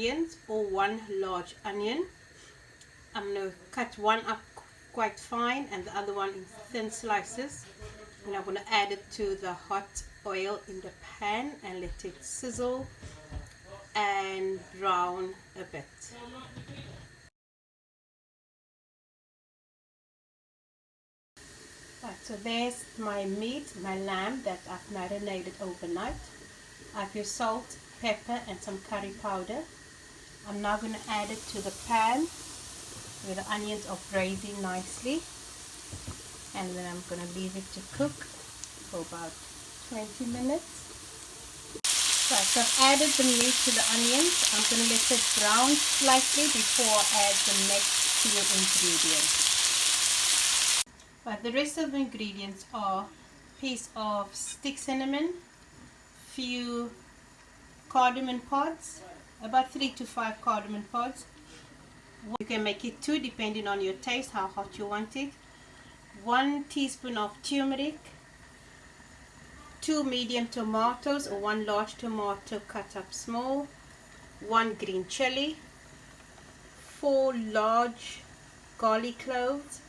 onions or one large onion. I'm going to cut one up quite fine and the other one in thin slices, and I'm going to add it to the hot oil in the pan and let it sizzle and brown a bit. Right, so there's my meat, my lamb that I've marinated overnight. I have your salt, pepper and some curry powder. I'm now going to add it to the pan where the onions are braising nicely, and then I'm going to leave it to cook for about 20 minutes. Right, so I've added the meat to the onions. I'm going to let it brown slightly before I add the next few ingredients. Right, the rest of the ingredients are a piece of stick cinnamon, few cardamom pods, about 3 to 5 cardamom pods. You can make it 2 depending on your taste, how hot you want it. 1 teaspoon of turmeric, 2 medium tomatoes or 1 large tomato cut up small, 1 green chili, 4 large garlic cloves,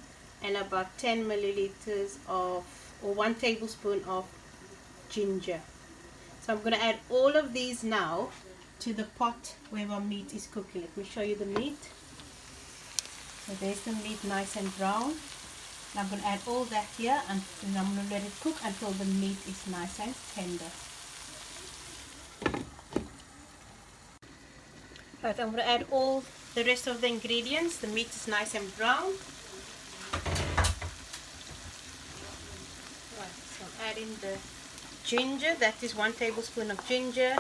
and about 10 milliliters of or 1 tablespoon of ginger. So I'm going to add all of these now to the pot where my meat is cooking. Let me show you the meat. So there's the meat nice and brown. And I'm going to add all that here and I'm going to let it cook until the meat is nice and tender. Right, I'm going to add all the rest of the ingredients. The meat is nice and brown. Right, so I'm adding the ginger. That is 1 tablespoon of ginger.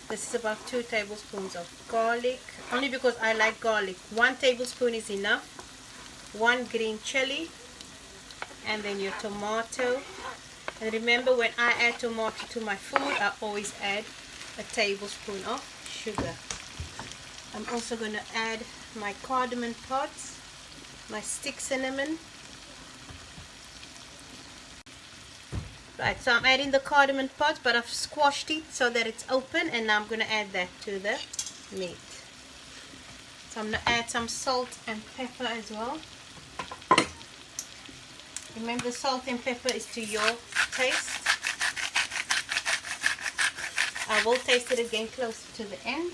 This is about 2 tablespoons of garlic. Only because I like garlic. 1 tablespoon is enough. 1 green chili. And then your tomato. And remember, when I add tomato to my food, I always add a tablespoon of sugar. I'm also going to add my cardamom pods, my stick cinnamon. Right, so I'm adding the cardamom pods, but I've squashed it so that it's open, and now I'm going to add that to the meat. So I'm going to add some salt and pepper as well. Remember, salt and pepper is to your taste. I will taste it again closer to the end.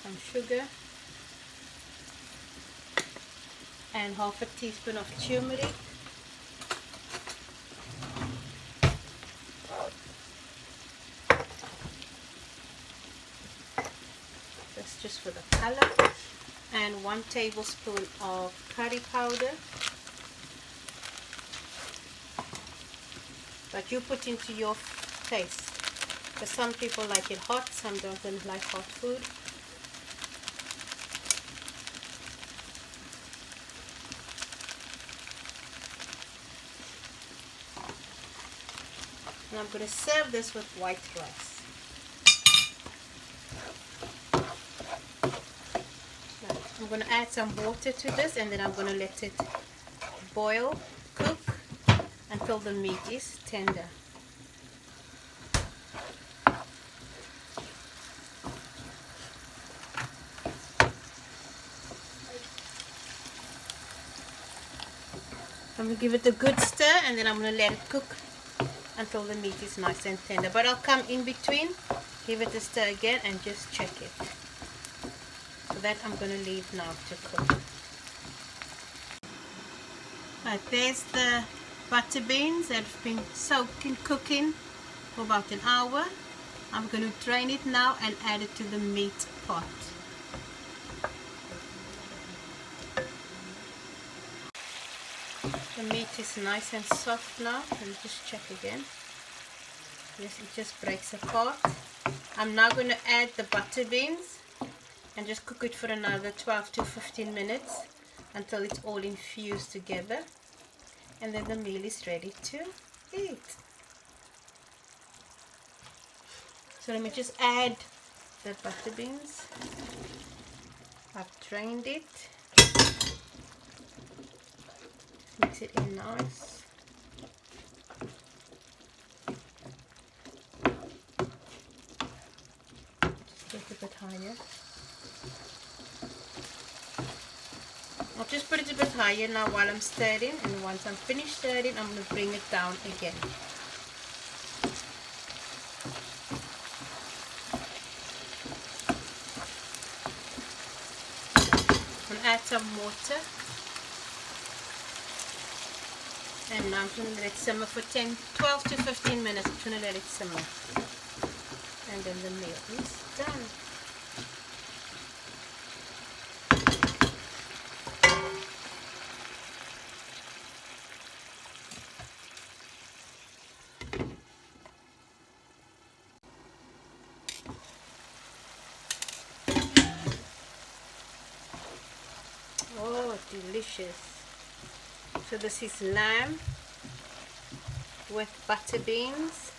Some sugar and half a teaspoon of turmeric. That's just for the color. And 1 tablespoon of curry powder. But you put into your taste. Because some people like it hot, some don't like hot food. And I'm going to serve this with white rice. Now, I'm going to add some water to this, and then I'm going to let it boil, cook until the meat is tender. I'm going to give it a good stir, and then I'm going to let it cook until the meat is nice and tender. But I'll come in between, give it a stir again, and just check it. So that I'm going to leave now to cook. Right, there's the butter beans that have been soaking, cooking for about an hour. I'm going to drain it now and add it to the meat pot. The meat is nice and soft now. Let me just check again. Yes, it just breaks apart. I'm now going to add the butter beans and just cook it for another 12 to 15 minutes until it's all infused together. And then the meal is ready to eat. So let me just add the butter beans. I've drained it. Mix it in nice. Just get a bit higher. I'll just put it a bit higher now while I'm stirring, and once I'm finished stirring, I'm going to bring it down again. I'm going to add some water. And now I'm going to let it simmer for 12 to 15 minutes. I'm going to let it simmer. And then the meal is done. Oh, delicious. So this is lamb with butter beans.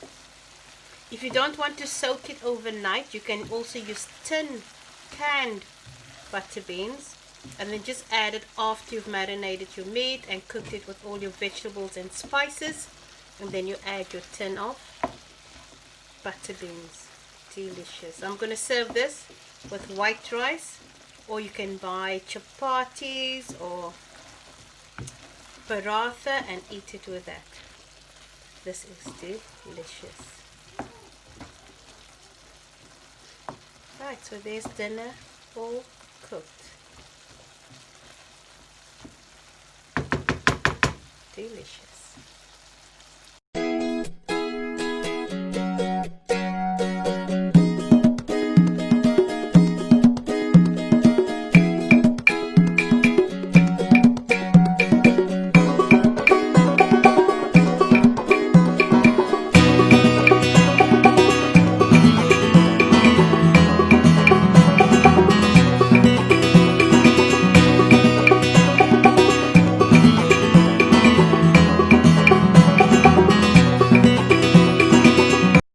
If you don't want to soak it overnight, you can also use canned butter beans, and then just add it after you've marinated your meat and cooked it with all your vegetables and spices, and then you add your tin of butter beans. Delicious. I'm going to serve this with white rice, or you can buy chapatis or paratha and eat it with that. This is delicious. Right, so there's dinner all cooked. Delicious.